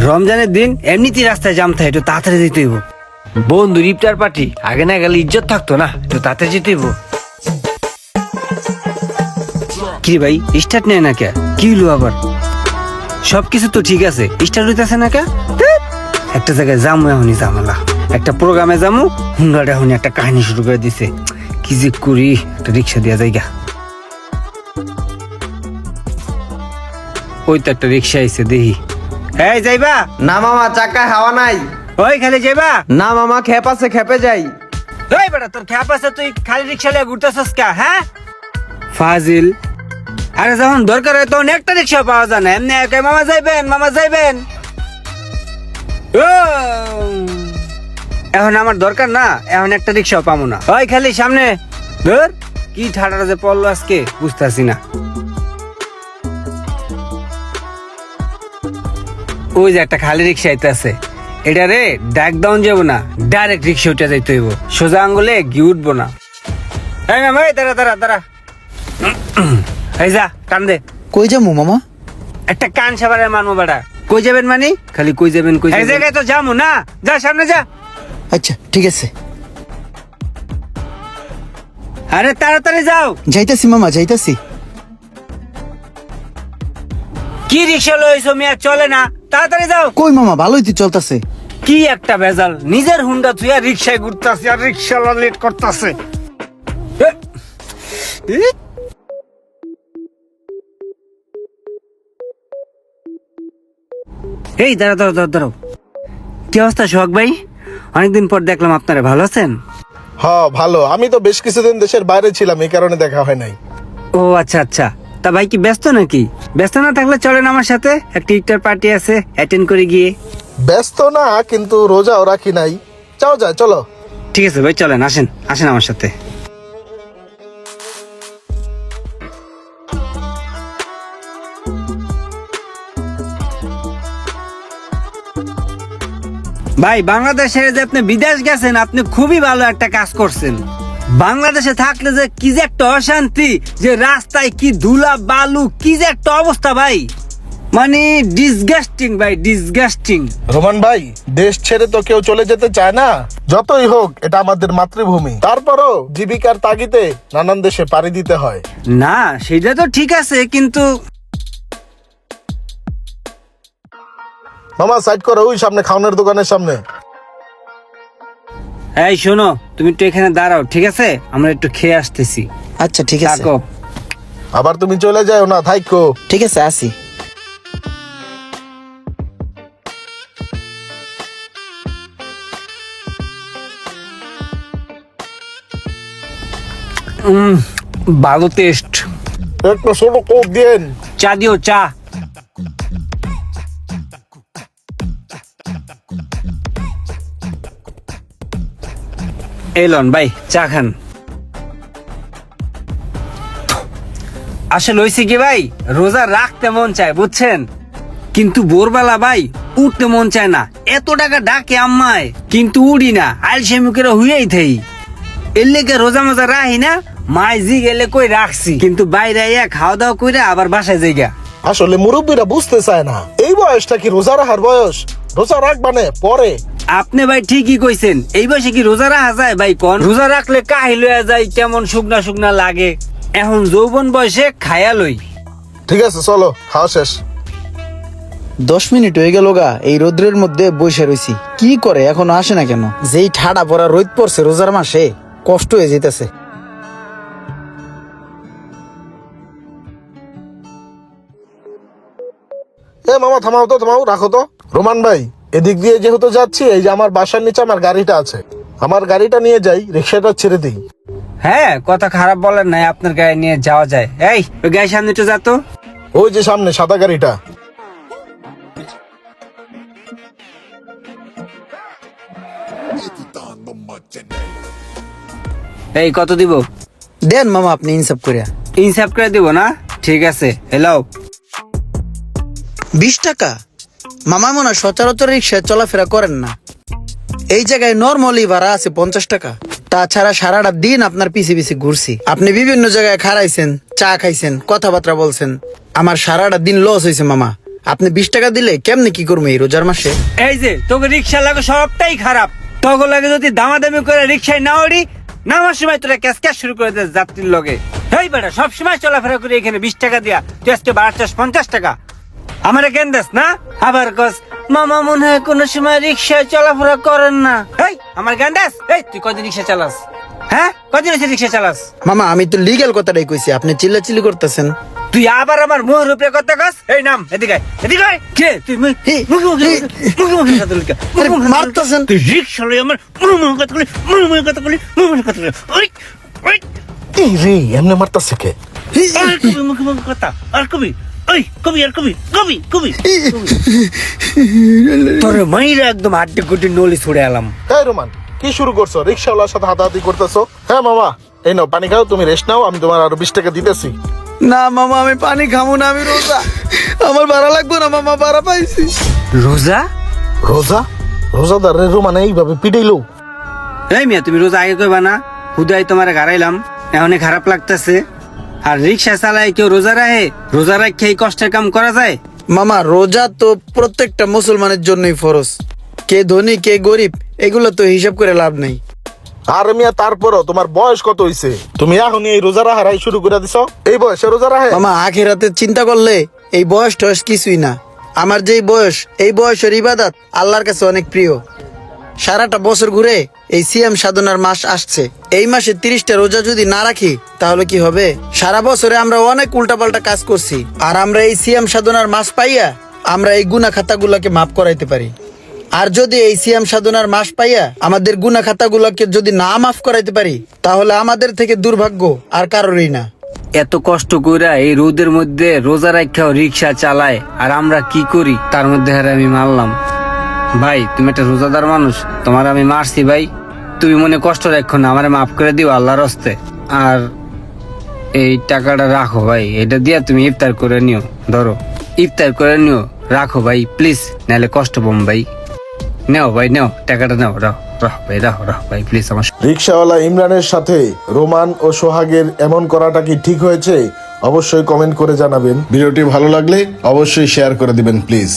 রমজানের দিন এমনিতেই রাস্তায় জাম থাকে, একটু তাড়াতাড়ি যেতে হইব। বন্ধু ইফতার পার্টি, আগে না গেলে ইজ্জত থাকতো না, একটু তাড়াতাড়ি যেতে হইব। কি ভাই স্টার্ট নেয় না কে? কি হলো আবার? সবকিছু তো ঠিক আছে, স্টার্ট হইতেছে না কে? একটা জায়গায় যামু, এখনই ঝামেলা। একটা প্রোগ্রামে যামু, হুন্ডাটা এখনই একটা কাহিনী শুরু করে দিছে। কি যে করি, একটা রিক্সা দিয়া যাইগা। ওই তো একটা রিক্সা আইছে, দেখি। এই যাইবা? না মামা, চাকায় হাওয়া নাই। ওই খালি যাইবা? না মামা, খেপ আছে, খেপে যাই। ওই বেটা, তোর খ্যাপ আছে, তুই খালি রিক্সা লিয়ে ঘুরতেছস কা? হ্যাঁ ফাজিল। আরে যখন দরকার হয় তখন একটা রিক্সা পাওয়া যায় না। এমনি একাই মামা যাইবেন, মামা যাইবেন। ও, এখন আমার দরকার না, এখন একটা রিক্সাও পাবো না। ওই খালি সামনে ধর। কি ঠাডাটা যে পড়লো আজকে বুঝতেছি না। ওই যে একটা খালি রিক্সা আইতেছে, এটা রে ডাক ডাউন যাবো না, ডাইরেক্ট রিক্সা উঠে যাইতে হইব। সোজা আঙ্গুলে গি উঠবো না। এই মামা, এই দাঁড়া দাঁড়া দাঁড়া। এই যা, কান দে। কই যাবো মামা? একটা কান সাবারে মানবো বেটা। কই যাবেন মানে? খালি কই যাবেন কই যাবেন। এই জায়গায় তো যাবো না, যা সামনে যা। আচ্ছা ঠিক আছে, আরে তাড়াতাড়ি যাও। যাইতাছি মামা, যাইতাছি। কি রিক্সা লইছো মিয়া, চলে না, তাড়াতাড়ি যাও। কই মামা, ভালোই তো চলতেছে। কি একটা ভেজাল, নিজের হুন্ডা থুইয়া রিক্সায় ঘুরতাছি আর রিক্সাওয়ালা লেট করতাছে। এই দাঁড়া দাঁড়া দাঁড়া দাঁড়াও। কি অবস্থা সোহাগ ভাই? অনেকদিন পর দেখলাম আপনারা, ভালো আছেন? হ্যাঁ ভালো, আমি তো বেশ কিছুদিন দেশের বাইরে ছিলাম, এই কারণে দেখা হয় নাই। ও আচ্ছা আচ্ছা, তা ভাই কি ব্যস্ত নাকি? ব্যস্ত না থাকলে চলেন আমার সাথে, একটা ইফতার পার্টি আছে, অ্যাটেন্ড করে গিয়ে। ব্যস্ত না, কিন্তু রোজাও রাখি নাই। যাও যায়, চলো। ঠিক আছে ভাই, চলেন, আসেন আসেন আমার সাথে। ভাই বাংলাদেশে যে আপনি বিদেশ গেছেন, আপনি খুবই ভালো একটা কাজ করছেন। বাংলাদেশে থাকলে যে কি যে একটা অশান্তি, যে রাস্তায় কি ধুলা বালু, কি যে একটা অবস্থা ভাই, মানে ডিসগাস্টিং ভাই, ডিসগাস্টিং। রোমান ভাই, দেশ ছেড়ে তো কেউ চলে যেতে চায় না। যতই হোক এটা আমাদের মাতৃভূমি, তারপরও জীবিকার তাগিদে নানান দেশে পাড়ি দিতে হয়। না সেটা তো ঠিক আছে, কিন্তু মামা সাইড করো, ওই সামনে খাওয়ানোর দোকানের সামনে। এই শোনো, তুমি একটু এখানে দাঁড়াও, ঠিক আছে? আমরা একটু খেয়ে আসতেছি। আচ্ছা ঠিক আছে, থাকো। আবার তুমি চলে যাও না, থাইকো। ঠিক আছে, আসি। ভালো টেস্ট। একটা ছোট কোক দিন। চা দিও, চা। এলন ভাই, চা খান। আসলে হয়েছে কি ভাই, রোজা রাখতে মন চায় বুঝছেন, কিন্তু ভোরবেলা ভাই উঠতে মন চায় না। এত টাকা ডাকে আম্মায়, কিন্তু উড়ি না, আলসেমুকেরা হুইয়াই থাই। এর লেগে রোজা মজা রাহি না। মাই জি গেলে কই রাখছি, কিন্তু বাইরে আইয়া খাওয়া দাওয়া কইরা আবার বাসায় যাইগা। আসলে মুরব্বীরা বুঝতে চায় না, এই বয়সটা কি রোজা রাখার বয়স? রোজা রাখবানে পরে। আপনি ভাই ঠিকই কইছেন, এই বয়সে কি রোজা রাখা যায় ভাই? কোন রোজা রাখলে কাহিল হয়ে যায়, কেমন শুকনা শুকনা লাগে। এখন যৌবন বয়সে খায়া লই। ঠিক আছে চলো, খাওয়া শেষ। 10 মিনিট হয়ে গেল গা, এই রোদ্রের মধ্যে বসে রয়েছি। কি করে এখনো আসে না কেন? যেই ঠাডা পড়া রোদ পড়ছে রোজার মাসে, কষ্ট হয়ে যেতেছে। এ মামা থামাও তো, থামাও, রাখো তো। রোমান ভাই, এদিক দিয়ে যেহেতু যাচ্ছি, এই যে আমার বাসার নিচে আমার গাড়িটা আছে, আমার গাড়িটা নিয়ে যাই, রিক্সাটা ছেড়ে দিই। হ্যাঁ, কথা খারাপ বলেন নাই, আপনার গায়ে নিয়ে যাওয়া যায়। এই ওই গায়ে সামনে একটু যা তো। ওই যে সামনে সাদা গাড়িটা। এই কত দিব? দেন মামা, আপনি ইনসাফ করিয়া। ইনসাফ করে দিব না? ঠিক আছে, হ্যালো। 20 টাকা? মামা মনে হয় সচরাচর রিক্সায় চলাফেরা করেন না। এই জায়গায় নর্মালি ভাড়া আছে 50 টাকা। তাছাড়া সারাটা দিন আপনার পিছে পিছে ঘুরছি, আপনি বিভিন্ন জায়গায় খাড়াইছেন, চা খাইছেন, কথাবার্তা বলছেন। আমার সারাটা দিন লস হয়েছে মামা। আপনি 20 টাকা দিলে কেমনে কি করবো এই রোজার মাসে? এই যে তোকে রিক্সা লাগে সবটাই খারাপ। তোকে লাগে যদি দামাদামি করে রিক্সায় না ওড়ি, নামার সময় তোরা ক্যাশ ক্যাশ শুরু করে দেয় যাত্রীর লগে। এই বেটা সবসময় চলাফেরা করে এখানে 20 টাকা দিয়া, তুই আজকে বাড়াচ্ছিস 50 টাকা। আমার কেন দেস না? আবার কস মামা মনে হয় কোনো সময় রিক্সায় চলাফেরা করেন না। এই আমার জ্ঞান দেস? এই তুই কদিন রিক্সা চালাস? হ্যাঁ কদিন হচ্ছে রিক্সা চালাস? মামা আমি তো লিগ্যাল কথাটাই কইছি, আপনি চিল্লাচিল্লি করতেছেন। তুই আবার আমার মুখের উপরে কথা কস? এই নাম এদিকে আয়, এদিকে আয়। কে তুই মুখে কথা বলি কে? আরে মারতেছেন। তুই রিক্সা লই আমার মুখে কথা বলি, মুখে কথা বলি, মুখে কথা বলি। ওই ওই এই রে এমনি মারতাছে কে? আর কবি মুখে কথা আর কবি, ওই কবি আর কবি কবি কবি তোর মাইরা একদম আড্ডে গুড্ডি নলি ছুড়ে এলাম। এই রোমান কি শুরু করছো? রিক্সাওয়ালার সাথে হাতাহাতি করতেছো? হ্যাঁ মামা, এই নাও পানি খাও, তুমি রেস্ট নাও, আমি তোমার আরো 20 টাকা দিতেছি। না মামা আমি পানি খাবো না, আমি রোজা, আমার ভাড়া লাগবে না মামা, ভাড়া পাইছি। রোজা? রোজা? রোজাদার রে রোমান এইভাবে পিটাইলো? এই মিয়া তুমি রোজা আগে কইবা না? হুদাই তোমারে গাড়াইলাম, এখনই খারাপ লাগতেছে। আর রিক্সা চালায় কেউ রোজা রাখে? রোজা রাখে এই কষ্টের কাম করা যায়? মামা রোজা তো প্রত্যেকটা মুসলমানের জন্যই ফরজ, কে ধনী কে গরিব এগুলো তো হিসাব করে লাভ নেই। আর মিয়া তারপরও তোমার বয়স কত হইছে? তুমি এখনই এই রোজা রাহারাই শুরু করে দিছো? এই বয়সে রোজা রাহে? মামা আখেরাতে চিন্তা করলে এই বয়স টয়স কিছুই না। আমার যেই বয়স, এই বয়সের ইবাদত আল্লাহর কাছে অনেক প্রিয়। সারাটা বছর ঘুরে এই সিয়াম সাধনার মাস আসছে, এই মাসে 30টা রোজা যদি না রাখি তাহলে কি হবে? সারা বছরে আমরা অনেক উল্টাপাল্টা কাজ করছি, আর আমরা এই সিয়াম সাধনার মাস পাইয়া আমরা এই গুনাহ খাতাগুলোকে মাফ করাইতে পারি। আর যদি এই সিয়াম সাধনার মাস পাইয়া আমাদের গুনাহ খাতাগুলোকে যদি না মাফ করাইতে পারি, তাহলে আমাদের থেকে দুর্ভাগ্য আর কারোরই না। এত কষ্ট কইরা এই রোদের মধ্যে রোজা রাখাও রিক্সা চালায়, আর আমরা কি করি তার মধ্যে হারে আমি মারলাম। ভাই তুমি একটা রোজাদার মানুষ, তোমার আমি মারছি ভাই, তুমি মনে কষ্ট রাখো না, আমারে মাফ করে দিও আল্লাহর হস্তে। আর এই টাকাটা রাখো ভাই, এটা দিয়া তুমি ইফতার করে নিও, ধরো ইফতার করে নিও, রাখো ভাই প্লিজ, নাহলে কষ্ট পাম ভাই। নেও ভাই নেও, টাকাটা নেও, রাখো রাখো ভাই, রাখো রাখো ভাই প্লিজ। আমার রিক্সাওয়ালা ইমরানের সাথে রোমান ও সোহাগের এমন করাটা কি ঠিক হয়েছে? অবশ্যই কমেন্ট করে জানাবেন। ভিডিওটি ভালো লাগলে অবশ্যই শেয়ার করে দিবেন প্লিজ।